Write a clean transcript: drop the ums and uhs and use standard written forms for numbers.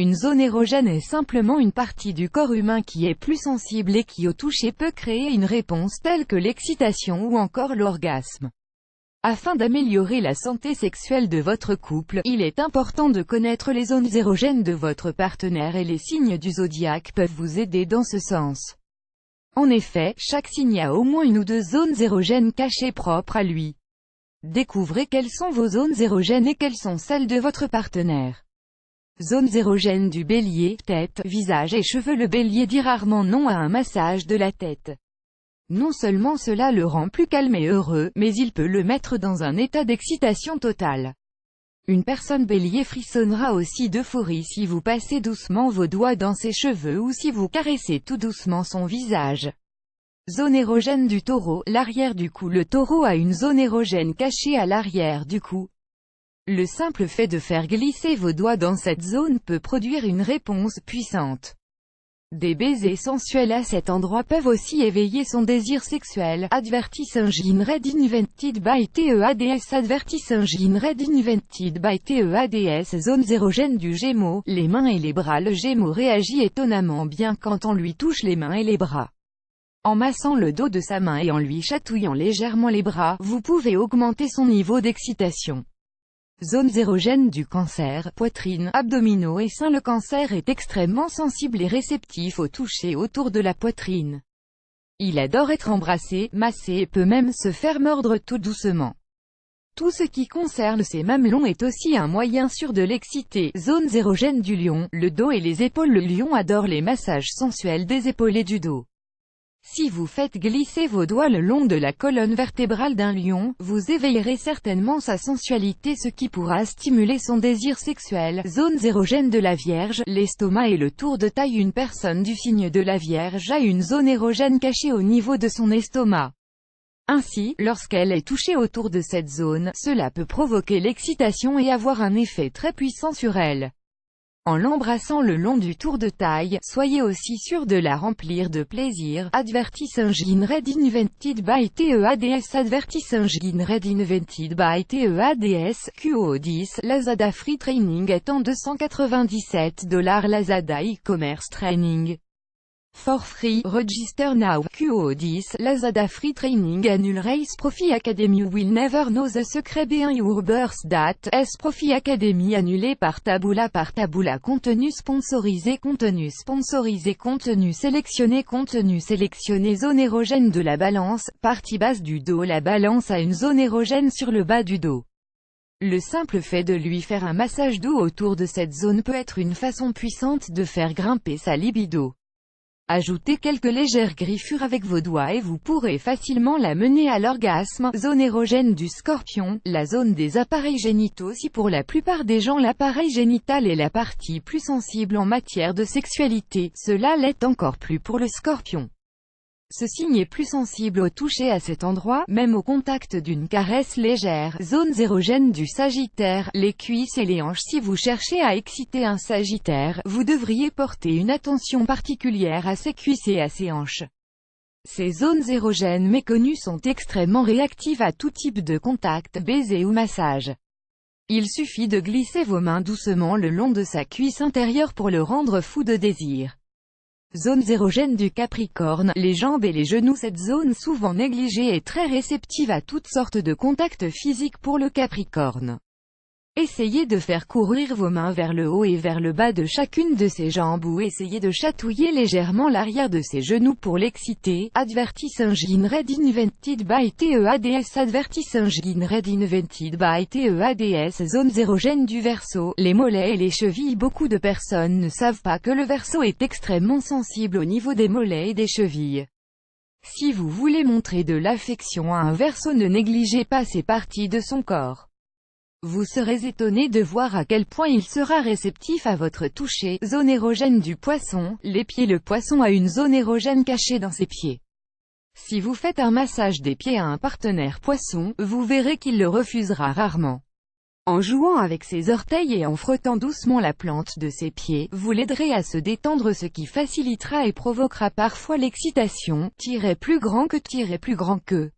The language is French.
Une zone érogène est simplement une partie du corps humain qui est plus sensible et qui au toucher peut créer une réponse telle que l'excitation ou encore l'orgasme. Afin d'améliorer la santé sexuelle de votre couple, il est important de connaître les zones érogènes de votre partenaire et les signes du zodiaque peuvent vous aider dans ce sens. En effet, chaque signe a au moins une ou deux zones érogènes cachées propres à lui. Découvrez quelles sont vos zones érogènes et quelles sont celles de votre partenaire. Zones érogènes du bélier, tête, visage et cheveux. Le bélier dit rarement non à un massage de la tête. Non seulement cela le rend plus calme et heureux, mais il peut le mettre dans un état d'excitation totale. Une personne bélier frissonnera aussi d'euphorie si vous passez doucement vos doigts dans ses cheveux ou si vous caressez tout doucement son visage. Zone érogène du taureau, l'arrière du cou. Le taureau a une zone érogène cachée à l'arrière du cou. Le simple fait de faire glisser vos doigts dans cette zone peut produire une réponse puissante. Des baisers sensuels à cet endroit peuvent aussi éveiller son désir sexuel. Advertising read invented by TEADS. Advertising read invented by TEADS. Zones érogènes du Gémeaux, les mains et les bras. Le Gémeaux réagit étonnamment bien quand on lui touche les mains et les bras. En massant le dos de sa main et en lui chatouillant légèrement les bras, vous pouvez augmenter son niveau d'excitation. Zones érogènes du Cancer, poitrine, abdominaux et seins. Le Cancer est extrêmement sensible et réceptif au toucher autour de la poitrine. Il adore être embrassé, massé et peut même se faire mordre tout doucement. Tout ce qui concerne ses mamelons est aussi un moyen sûr de l'exciter. Zones érogènes du Lion, le dos et les épaules. Le Lion adore les massages sensuels des épaules et du dos. Si vous faites glisser vos doigts le long de la colonne vertébrale d'un lion, vous éveillerez certainement sa sensualité, ce qui pourra stimuler son désir sexuel. Zones érogènes de la Vierge, l'estomac et le tour de taille. Une personne du signe de la Vierge a une zone érogène cachée au niveau de son estomac. Ainsi, lorsqu'elle est touchée autour de cette zone, cela peut provoquer l'excitation et avoir un effet très puissant sur elle. En l'embrassant le long du tour de taille, soyez aussi sûr de la remplir de plaisir. Advertising read invented by TEADS. Advertising read invented by TEADS. QO10. Lazada Free Training est en $297. Lazada e-commerce training. For free, register now. QO10. Lazada Free Training Annual Race Profi Academy. Will never know the secret behind your birth date. S Profi Academy annulé par Taboola. Contenu sponsorisé. Contenu sélectionné. Zone érogène de la balance, partie basse du dos. La balance a une zone érogène sur le bas du dos. Le simple fait de lui faire un massage doux autour de cette zone peut être une façon puissante de faire grimper sa libido. Ajoutez quelques légères griffures avec vos doigts et vous pourrez facilement la mener à l'orgasme. Zone érogène du Scorpion, la zone des appareils génitaux. Si pour la plupart des gens l'appareil génital est la partie plus sensible en matière de sexualité, cela l'est encore plus pour le Scorpion. Ce signe est plus sensible au toucher à cet endroit, même au contact d'une caresse légère. Zones érogènes du Sagittaire, les cuisses et les hanches. Si vous cherchez à exciter un Sagittaire, vous devriez porter une attention particulière à ses cuisses et à ses hanches. Ces zones érogènes méconnues sont extrêmement réactives à tout type de contact, baiser ou massage. Il suffit de glisser vos mains doucement le long de sa cuisse intérieure pour le rendre fou de désir. Zones érogènes du Capricorne, les jambes et les genoux. Cette zone souvent négligée est très réceptive à toutes sortes de contacts physiques pour le Capricorne. Essayez de faire courir vos mains vers le haut et vers le bas de chacune de ses jambes ou essayez de chatouiller légèrement l'arrière de ses genoux pour l'exciter. Advertising read invented by TEADS. Advertising read invented by TEADS. Zones érogènes du Verseau, les mollets et les chevilles. Beaucoup de personnes ne savent pas que le Verseau est extrêmement sensible au niveau des mollets et des chevilles. Si vous voulez montrer de l'affection à un Verseau, ne négligez pas ces parties de son corps. Vous serez étonné de voir à quel point il sera réceptif à votre toucher. Zone érogène du Poisson, les pieds. Le Poisson a une zone érogène cachée dans ses pieds. Si vous faites un massage des pieds à un partenaire Poisson, vous verrez qu'il le refusera rarement. En jouant avec ses orteils et en frottant doucement la plante de ses pieds, vous l'aiderez à se détendre, ce qui facilitera et provoquera parfois l'excitation. Plus grand que.